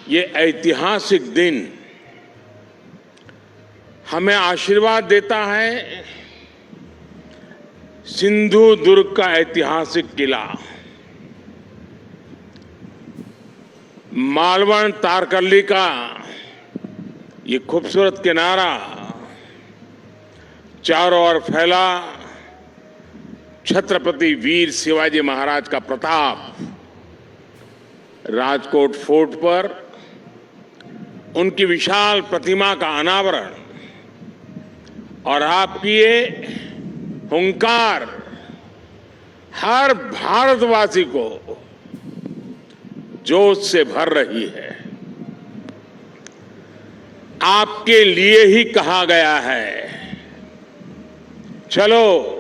ये ऐतिहासिक दिन हमें आशीर्वाद देता है। सिंधु दुर्ग का ऐतिहासिक किला, मालवण तारकर्ली का ये खूबसूरत किनारा, चारों ओर फैला छत्रपति वीर शिवाजी महाराज का प्रताप, राजकोट फोर्ट पर उनकी विशाल प्रतिमा का अनावरण और आपकी ये हुंकार हर भारतवासी को जोश से भर रही है। आपके लिए ही कहा गया है, चलो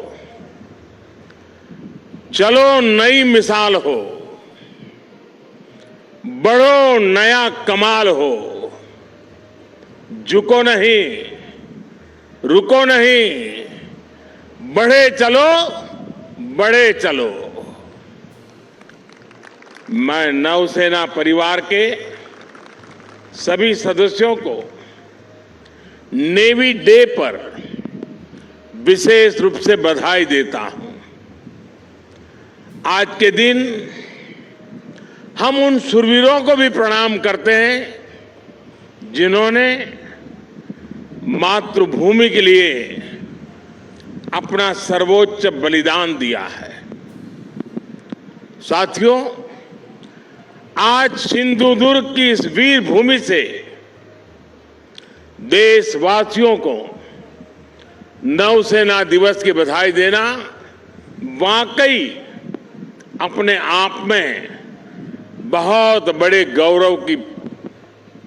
चलो नई मिसाल हो, बढ़ो नया कमाल हो, झुको नहीं, रुको नहीं, बढ़े चलो, बढ़े चलो। मैं नौसेना परिवार के सभी सदस्यों को नेवी डे पर विशेष रूप से बधाई देता हूं। आज के दिन हम उन शूरवीरों को भी प्रणाम करते हैं जिन्होंने मातृभूमि के लिए अपना सर्वोच्च बलिदान दिया है। साथियों, आज सिंधु दुर्ग की इस वीर भूमि से देशवासियों को नौसेना दिवस की बधाई देना वाकई अपने आप में बहुत बड़े गौरव की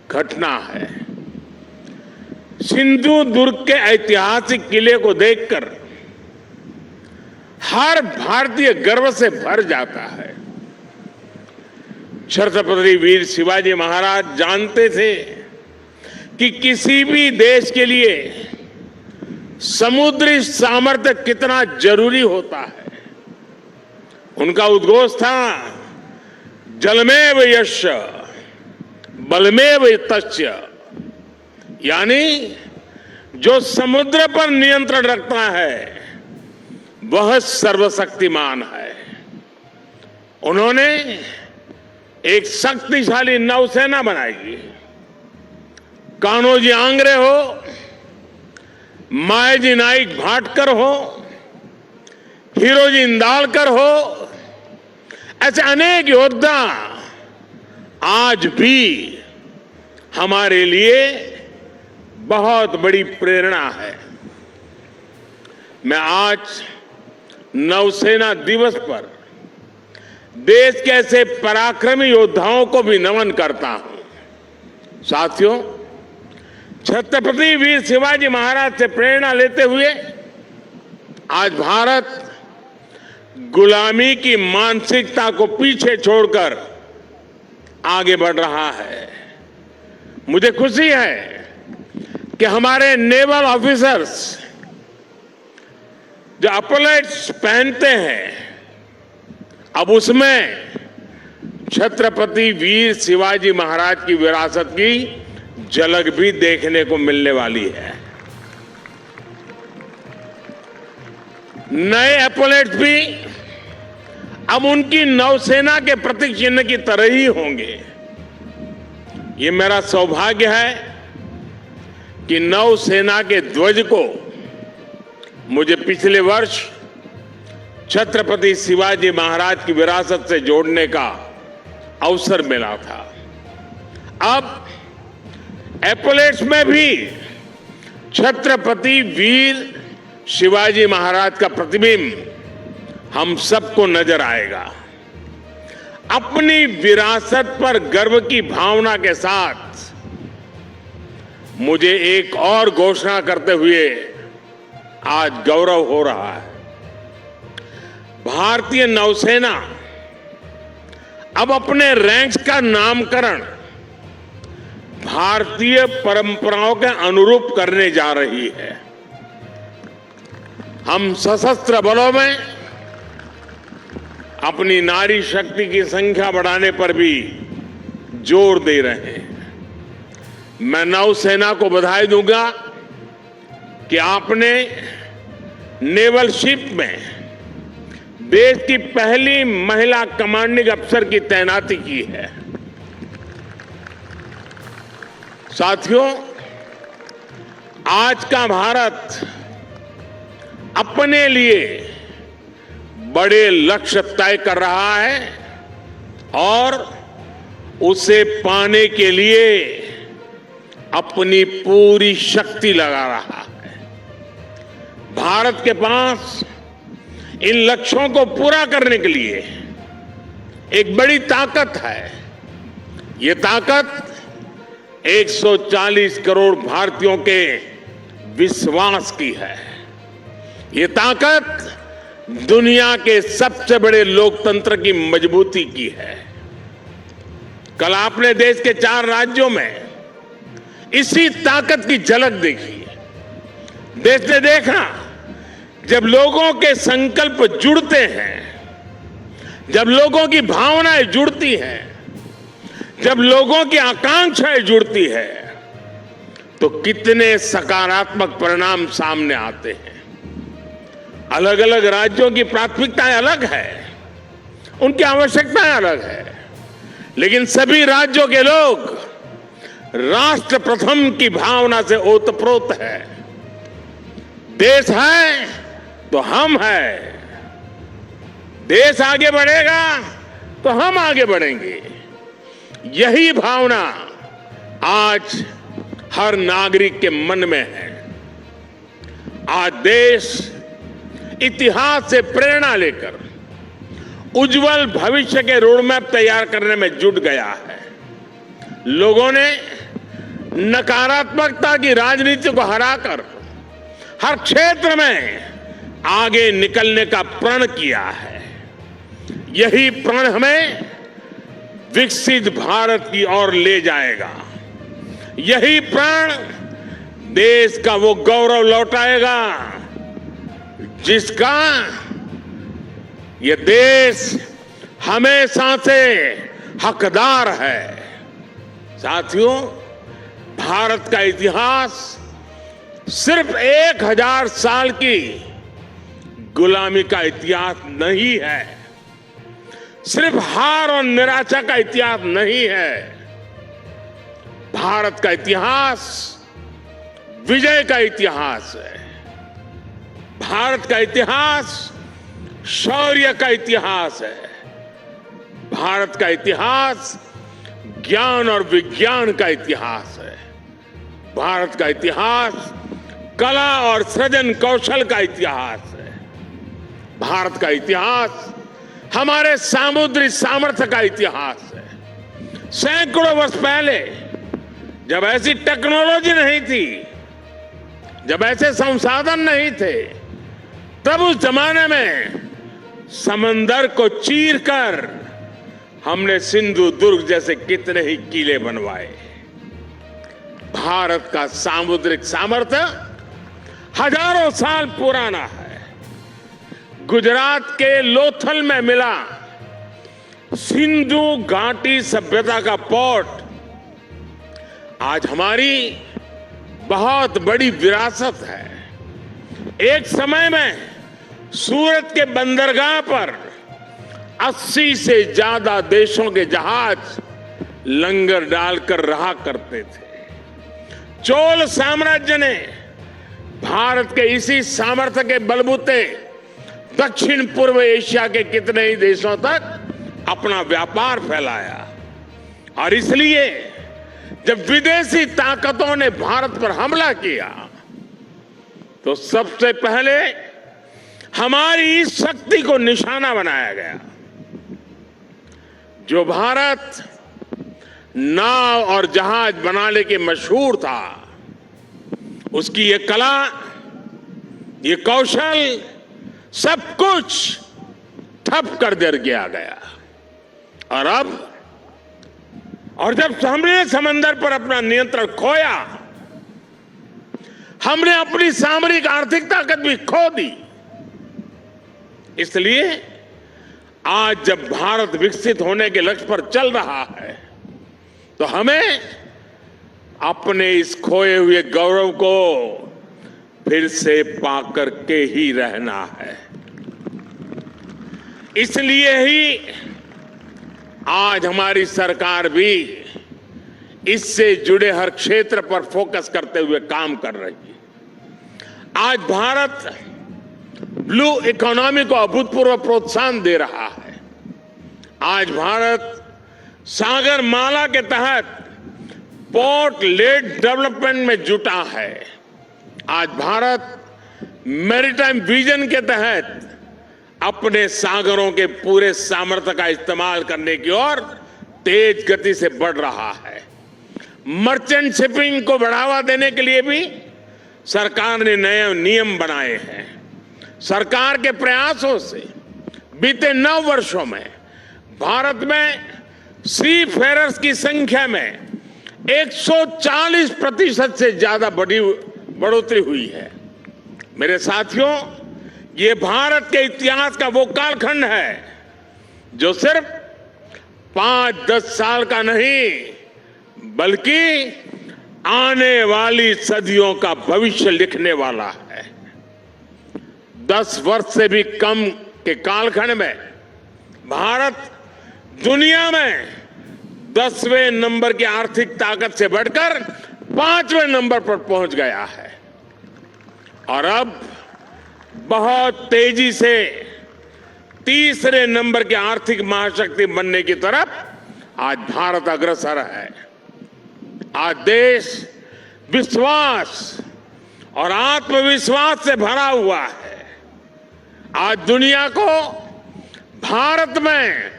घटना है। सिंधु दुर्ग के ऐतिहासिक किले को देखकर हर भारतीय गर्व से भर जाता है। छत्रपति वीर शिवाजी महाराज जानते थे कि किसी भी देश के लिए समुद्री सामर्थ्य कितना जरूरी होता है। उनका उद्घोष था, जलमेव यस्य बलमेव तस्य, यानी जो समुद्र पर नियंत्रण रखता है वह सर्वशक्तिमान है। उन्होंने एक शक्तिशाली नौसेना बनाई। कान्होजी आंग्रे हो, मायाजी नाइक भाटकर हो, हीरोजी इंदालकर हो, ऐसे अनेक योद्धा आज भी हमारे लिए बहुत बड़ी प्रेरणा है। मैं आज नौसेना दिवस पर देश के ऐसे पराक्रमी योद्धाओं को भी नमन करता हूं। साथियों, छत्रपति वीर शिवाजी महाराज से प्रेरणा लेते हुए आज भारत गुलामी की मानसिकता को पीछे छोड़कर आगे बढ़ रहा है। मुझे खुशी है कि हमारे नेवल ऑफिसर्स जो अपलेट्स पहनते हैं, अब उसमें छत्रपति वीर शिवाजी महाराज की विरासत की झलक भी देखने को मिलने वाली है। नए एपोलेट्स भी अब उनकी नौसेना के प्रतीक चिन्ह की तरह ही होंगे। ये मेरा सौभाग्य है कि नौसेना के ध्वज को मुझे पिछले वर्ष छत्रपति शिवाजी महाराज की विरासत से जोड़ने का अवसर मिला था। अब एपोलेट्स में भी छत्रपति वीर शिवाजी महाराज का प्रतिबिंब हम सबको नजर आएगा। अपनी विरासत पर गर्व की भावना के साथ मुझे एक और घोषणा करते हुए आज गौरव हो रहा है। भारतीय नौसेना अब अपने रैंक्स का नामकरण भारतीय परंपराओं के अनुरूप करने जा रही है। हम सशस्त्र बलों में अपनी नारी शक्ति की संख्या बढ़ाने पर भी जोर दे रहे हैं। मैं नौसेना को बधाई दूंगा कि आपने नेवल शिप में देश की पहली महिला कमांडिंग अफसर की तैनाती की है। साथियों, आज का भारत अपने लिए बड़े लक्ष्य तय कर रहा है और उसे पाने के लिए अपनी पूरी शक्ति लगा रहा है। भारत के पास इन लक्ष्यों को पूरा करने के लिए एक बड़ी ताकत है। ये ताकत 140 करोड़ भारतीयों के विश्वास की है। ये ताकत दुनिया के सबसे बड़े लोकतंत्र की मजबूती की है। कल आपने देश के 4 राज्यों में इसी ताकत की झलक देखी। देश ने देखा जब लोगों के संकल्प जुड़ते हैं, जब लोगों की भावनाएं जुड़ती हैं, जब लोगों की आकांक्षाएं जुड़ती है, तो कितने सकारात्मक परिणाम सामने आते हैं। अलग अलग राज्यों की प्राथमिकताएं अलग है, उनकी आवश्यकताएं अलग है, लेकिन सभी राज्यों के लोग राष्ट्र प्रथम की भावना से ओतप्रोत है। देश है तो हम हैं, देश आगे बढ़ेगा तो हम आगे बढ़ेंगे। यही भावना आज हर नागरिक के मन में है। आज देश इतिहास से प्रेरणा लेकर उज्जवल भविष्य के रोडमैप तैयार करने में जुट गया है। लोगों ने नकारात्मकता की राजनीति को हराकर हर क्षेत्र में आगे निकलने का प्रण किया है। यही प्रण हमें विकसित भारत की ओर ले जाएगा। यही प्रण देश का वो गौरव लौटाएगा जिसका ये देश हमेशा से हकदार है। साथियों, भारत का इतिहास सिर्फ 1000 साल की गुलामी का इतिहास नहीं है, सिर्फ हार और निराशा का इतिहास नहीं है। भारत का इतिहास विजय का इतिहास है। भारत का इतिहास शौर्य का इतिहास है। भारत का इतिहास ज्ञान और विज्ञान का इतिहास है। भारत का इतिहास कला और सृजन कौशल का इतिहास है। भारत का इतिहास हमारे सामुद्रिक सामर्थ्य का इतिहास है। सैकड़ों वर्ष पहले जब ऐसी टेक्नोलॉजी नहीं थी, जब ऐसे संसाधन नहीं थे, तब उस जमाने में समंदर को चीरकर हमने सिंधु दुर्ग जैसे कितने ही किले बनवाए। भारत का सामुद्रिक सामर्थ्य हजारों साल पुराना है। गुजरात के लोथल में मिला सिंधु घाटी सभ्यता का पोर्ट आज हमारी बहुत बड़ी विरासत है। एक समय में सूरत के बंदरगाह पर 80 से ज्यादा देशों के जहाज लंगर डालकर रहा करते थे। चोल साम्राज्य ने भारत के इसी सामर्थ्य के बलबूते दक्षिण पूर्व एशिया के कितने ही देशों तक अपना व्यापार फैलाया। और इसलिए जब विदेशी ताकतों ने भारत पर हमला किया तो सबसे पहले हमारी इस शक्ति को निशाना बनाया गया। जो भारत नाव और जहाज बनाने के मशहूर था, उसकी ये कला, ये कौशल, सब कुछ ठप कर दिया गया। और जब हमने समंदर पर अपना नियंत्रण खोया, हमने अपनी सामरिक आर्थिक ताकत भी खो दी। इसलिए आज जब भारत विकसित होने के लक्ष्य पर चल रहा है, तो हमें अपने इस खोए हुए गौरव को फिर से पाकर के ही रहना है। इसलिए ही आज हमारी सरकार भी इससे जुड़े हर क्षेत्र पर फोकस करते हुए काम कर रही है। आज भारत ब्लू इकोनॉमी को अभूतपूर्व प्रोत्साहन दे रहा है। आज भारत सागर माला के तहत पोर्ट लेड डेवलपमेंट में जुटा है। आज भारत मैरीटाइम विजन के तहत अपने सागरों के पूरे सामर्थ्य का इस्तेमाल करने की ओर तेज गति से बढ़ रहा है। मर्चेंट शिपिंग को बढ़ावा देने के लिए भी सरकार ने नए नियम बनाए हैं। सरकार के प्रयासों से बीते 9 वर्षों में भारत में सी फेरर्स की संख्या में 140% से ज्यादा बढ़ोतरी हुई है। मेरे साथियों, ये भारत के इतिहास का वो कालखंड है जो सिर्फ 5-10 साल का नहीं बल्कि आने वाली सदियों का भविष्य लिखने वाला है। 10 वर्ष से भी कम के कालखंड में भारत दुनिया में 10वें नंबर की आर्थिक ताकत से बढ़कर 5वें नंबर पर पहुंच गया है और अब बहुत तेजी से 3रे नंबर की आर्थिक महाशक्ति बनने की तरफ आज भारत अग्रसर है। आज देश विश्वास और आत्मविश्वास से भरा हुआ है। आज दुनिया को भारत में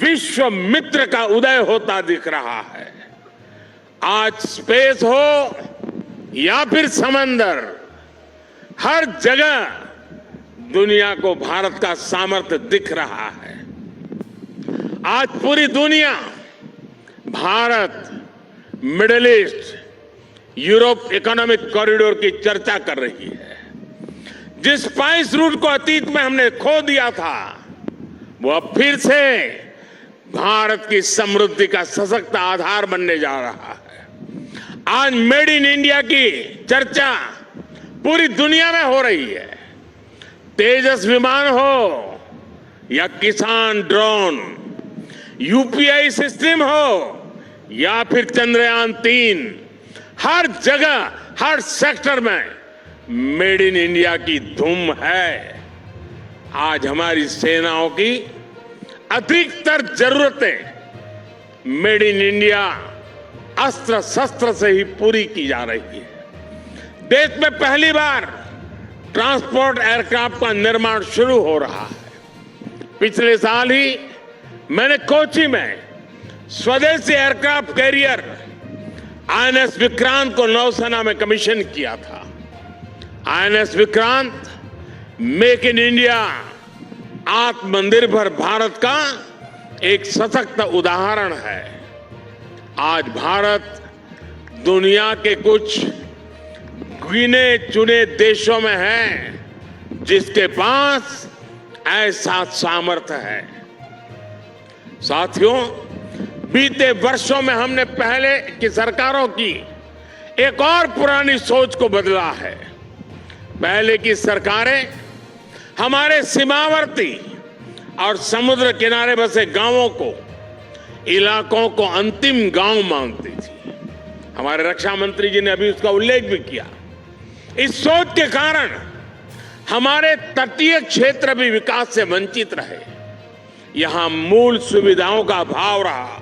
विश्व मित्र का उदय होता दिख रहा है। आज स्पेस हो या फिर समंदर, हर जगह दुनिया को भारत का सामर्थ्य दिख रहा है। आज पूरी दुनिया Bharat, middle east, Europe economic corridor की चर्चा कर रही है। जिस स्पाइस रूट को अतीत में हमने खो दिया था, वो अब फिर से भारत की समृद्धि का सशक्त आधार बनने जा रहा है। आज मेड इन इंडिया की चर्चा पूरी दुनिया में हो रही है। तेजस विमान हो या किसान ड्रोन, यूपीआई सिस्टम हो या फिर चंद्रयान 3, हर जगह, हर सेक्टर में मेड इन इंडिया की धूम है। आज हमारी सेनाओं की अधिकतर जरूरतें मेड इन इंडिया अस्त्र शस्त्र से ही पूरी की जा रही है। देश में पहली बार ट्रांसपोर्ट एयरक्राफ्ट का निर्माण शुरू हो रहा है। पिछले साल ही मैंने कोची में स्वदेशी एयरक्राफ्ट कैरियर आईएनएस विक्रांत को नौसेना में कमीशन किया था। INS Vikrant make in India, आत्मनिर्भर भारत का एक सशक्त उदाहरण है। आज भारत दुनिया के कुछ गिने चुने देशों में है जिसके पास ऐसा सामर्थ्य है। साथियों, बीते वर्षों में हमने पहले की सरकारों की एक और पुरानी सोच को बदला है। पहले की सरकारें हमारे सीमावर्ती और समुद्र किनारे बसे गांवों को, इलाकों को अंतिम गांव मानती थी। हमारे रक्षा मंत्री जी ने अभी उसका उल्लेख भी किया। इस सोच के कारण हमारे तटीय क्षेत्र भी विकास से वंचित रहे। यहां मूल सुविधाओं का अभाव रहा।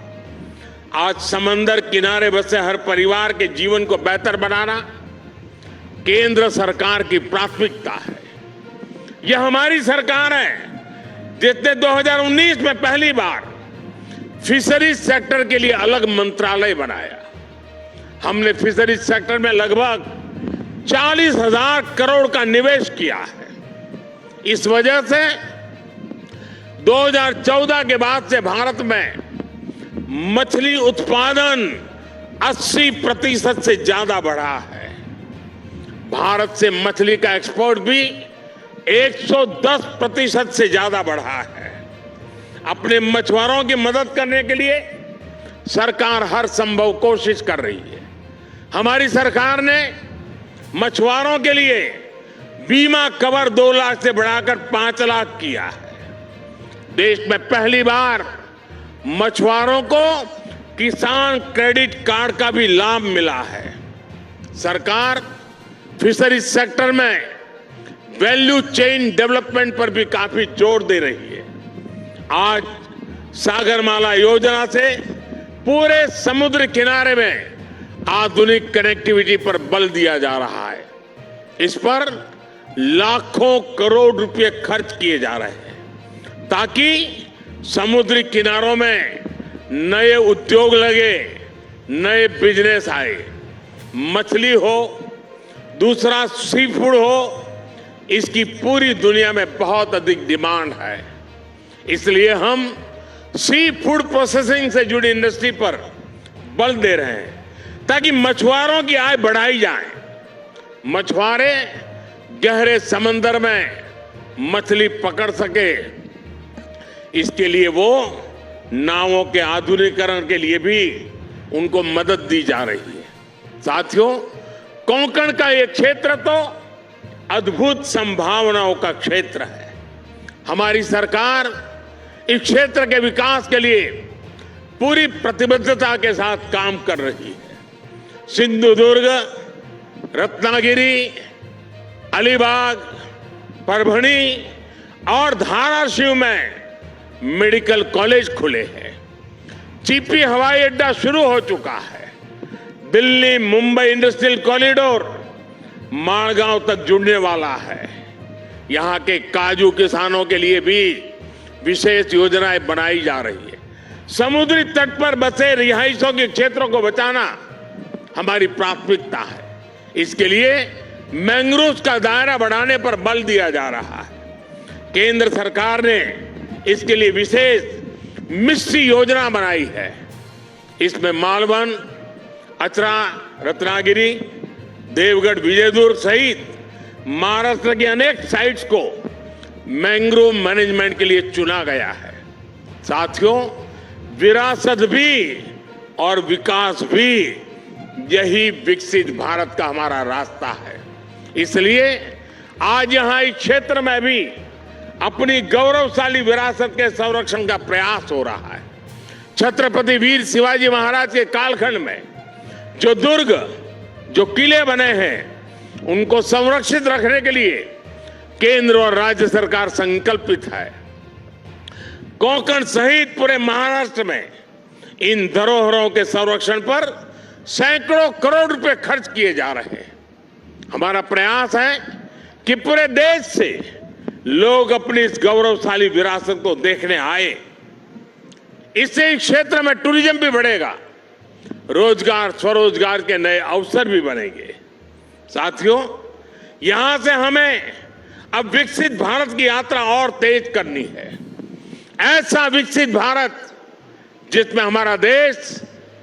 आज समंदर किनारे बसे हर परिवार के जीवन को बेहतर बनाना केंद्र सरकार की प्राथमिकता है। यह हमारी सरकार है जिसने 2019 में पहली बार फिशरीज सेक्टर के लिए अलग मंत्रालय बनाया। हमने फिशरीज सेक्टर में लगभग 40,000 करोड़ का निवेश किया है। इस वजह से 2014 के बाद से भारत में मछली उत्पादन 80% से ज्यादा बढ़ा है। भारत से मछली का एक्सपोर्ट भी 110% से ज्यादा बढ़ा है। अपने मछुआरों की मदद करने के लिए सरकार हर संभव कोशिश कर रही है। हमारी सरकार ने मछुआरों के लिए बीमा कवर 2 लाख से बढ़ाकर 5 लाख किया है। देश में पहली बार मछुआरों को किसान क्रेडिट कार्ड का भी लाभ मिला है। सरकार फिशरीज सेक्टर में वैल्यू चेन डेवलपमेंट पर भी काफी जोर दे रही है। आज सागरमाला योजना से पूरे समुद्र किनारे में आधुनिक कनेक्टिविटी पर बल दिया जा रहा है। इस पर लाखों करोड़ रुपए खर्च किए जा रहे हैं ताकि समुद्री किनारों में नए उद्योग लगे, नए बिजनेस आए। मछली हो, दूसरा सी फूड हो, इसकी पूरी दुनिया में बहुत अधिक डिमांड है। इसलिए हम सी फूड प्रोसेसिंग से जुड़ी इंडस्ट्री पर बल दे रहे हैं ताकि मछुआरों की आय बढ़ाई जाए। मछुआरे गहरे समंदर में मछली पकड़ सके, इसके लिए वो नावों के आधुनिकीकरण के लिए भी उनको मदद दी जा रही है। साथियों, कोंकण का ये क्षेत्र तो अद्भुत संभावनाओं का क्षेत्र है। हमारी सरकार इस क्षेत्र के विकास के लिए पूरी प्रतिबद्धता के साथ काम कर रही है। सिंधुदुर्ग, रत्नागिरी, अलीबाग, परभणी और धाराशिव में मेडिकल कॉलेज खुले हैं। चिपी हवाई अड्डा शुरू हो चुका है। दिल्ली मुंबई इंडस्ट्रियल कॉरिडोर माड़गांव तक जुड़ने वाला है। यहां के काजू किसानों के लिए भी विशेष योजनाएं बनाई जा रही है। समुद्री तट पर बसे रिहायशों के क्षेत्रों को बचाना हमारी प्राथमिकता है। इसके लिए मैंग्रोव का दायरा बढ़ाने पर बल दिया जा रहा है। केंद्र सरकार ने इसके लिए विशेष मिस्ट्री योजना बनाई है। इसमें मालवन, अचरा, रत्नागिरी, देवगढ़, विजयदुर्ग सहित महाराष्ट्र की अनेक साइट्स को मैंग्रोव मैनेजमेंट के लिए चुना गया है। साथियों, विरासत भी और विकास भी, यही विकसित भारत का हमारा रास्ता है। इसलिए आज यहां इस क्षेत्र में भी अपनी गौरवशाली विरासत के संरक्षण का प्रयास हो रहा है। छत्रपति वीर शिवाजी महाराज के कालखंड में जो दुर्ग, जो किले बने हैं, उनको संरक्षित रखने के लिए केंद्र और राज्य सरकार संकल्पित है। कोंकण सहित पूरे महाराष्ट्र में इन धरोहरों के संरक्षण पर सैकड़ों करोड़ रुपए खर्च किए जा रहे हैं। हमारा प्रयास है कि पूरे देश से लोग अपनी इस गौरवशाली विरासत को देखने आए। इससे इस क्षेत्र में टूरिज्म भी बढ़ेगा, रोजगार, स्वरोजगार के नए अवसर भी बनेंगे। साथियों, यहां से हमें अब विकसित भारत की यात्रा और तेज करनी है। ऐसा विकसित भारत जिसमें हमारा देश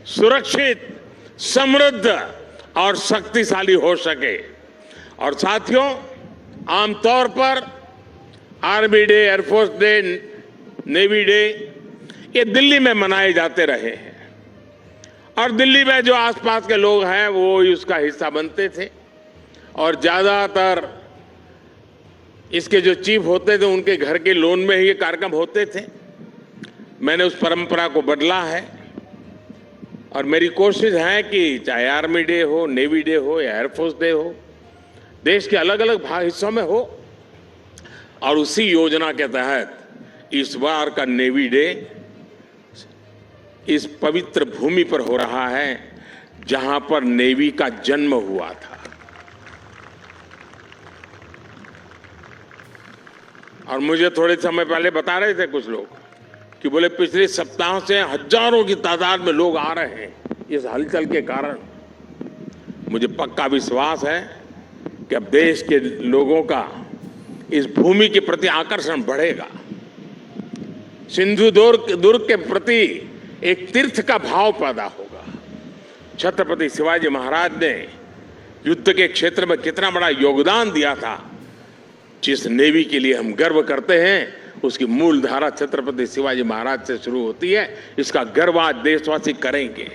सुरक्षित, समृद्ध और शक्तिशाली हो सके। और साथियों, आमतौर पर army day, air force day, navy day ये दिल्ली में मनाए जाते रहे हैं और दिल्ली में जो आसपास के लोग हैं वो इसका हिस्सा बनते थे और ज्यादातर इसके जो चीफ होते थे उनके घर के लोन में ही ये कार्यक्रम होते थे। मैंने उस परंपरा को बदला है और मेरी कोशिश है कि चाहे आर्मी डे हो, नेवी डे हो या एयरफोर्स डे हो, देश के अलग अलग हिस्सों में हो। और उसी योजना के तहत इस बार का नेवी डे इस पवित्र भूमि पर हो रहा है जहां पर नेवी का जन्म हुआ था। और मुझे थोड़े समय पहले बता रहे थे कुछ लोग कि बोले पिछले सप्ताह से हजारों की तादाद में लोग आ रहे हैं इस हलचल के कारण। मुझे पक्का विश्वास है कि अब देश के लोगों का इस भूमि के प्रति आकर्षण बढ़ेगा। सिंधुदुर्ग के प्रति एक तीर्थ का भाव पैदा होगा। छत्रपति शिवाजी महाराज ने युद्ध के क्षेत्र में कितना बड़ा योगदान दिया था। जिस नेवी के लिए हम गर्व करते हैं उसकी मूल धारा छत्रपति शिवाजी महाराज से शुरू होती है। इसका गर्व आज देशवासी करेंगे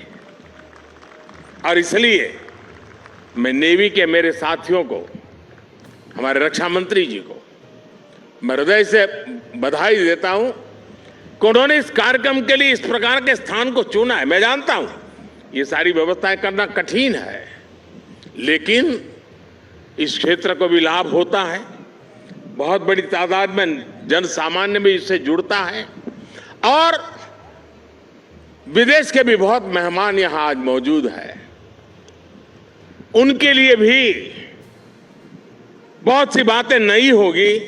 और इसलिए मैं नेवी के मेरे साथियों को, हमारे रक्षा मंत्री जी को मैं हृदय से बधाई देता हूं कि उन्होंने इस कार्यक्रम के लिए इस प्रकार के स्थान को चुना है। मैं जानता हूं ये सारी व्यवस्थाएं करना कठिन है, लेकिन इस क्षेत्र को भी लाभ होता है। बहुत बड़ी तादाद में जन सामान्य भी इससे जुड़ता है और विदेश के भी बहुत मेहमान यहां आज मौजूद हैं। उनके लिए भी बहुत सी बातें नई होगी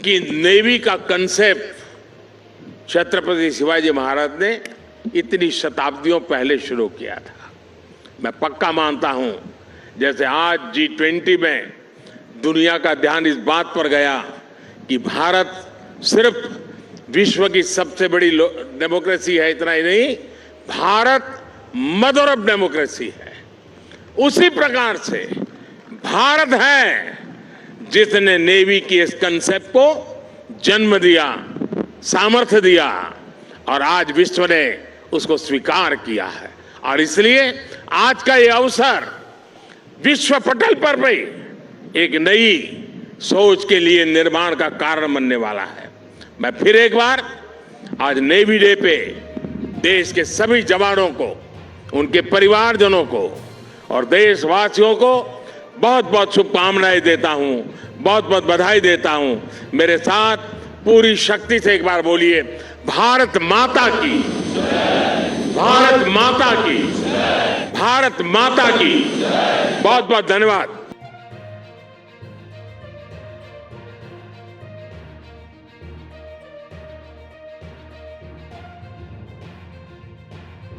कि नेवी का कंसेप्ट छत्रपति शिवाजी महाराज ने इतनी शताब्दियों पहले शुरू किया था। मैं पक्का मानता हूं जैसे आज G20 में दुनिया का ध्यान इस बात पर गया कि भारत सिर्फ विश्व की सबसे बड़ी डेमोक्रेसी है, इतना ही नहीं, भारत मदर ऑफ डेमोक्रेसी है। उसी प्रकार से भारत है जिसने नेवी की इस कंसेप्ट को जन्म दिया, सामर्थ्य दिया और आज विश्व ने उसको स्वीकार किया है। और इसलिए आज का ये अवसर विश्व पटल पर भी एक नई सोच के लिए निर्माण का कारण बनने वाला है। मैं फिर एक बार आज नेवी डे पे देश के सभी जवानों को, उनके परिवारजनों को और देशवासियों को बहुत बहुत शुभकामनाएं देता हूं, बहुत बहुत बधाई देता हूं। मेरे साथ पूरी शक्ति से एक बार बोलिए, भारत माता की, भारत माता की, भारत माता की। बहुत बहुत धन्यवाद।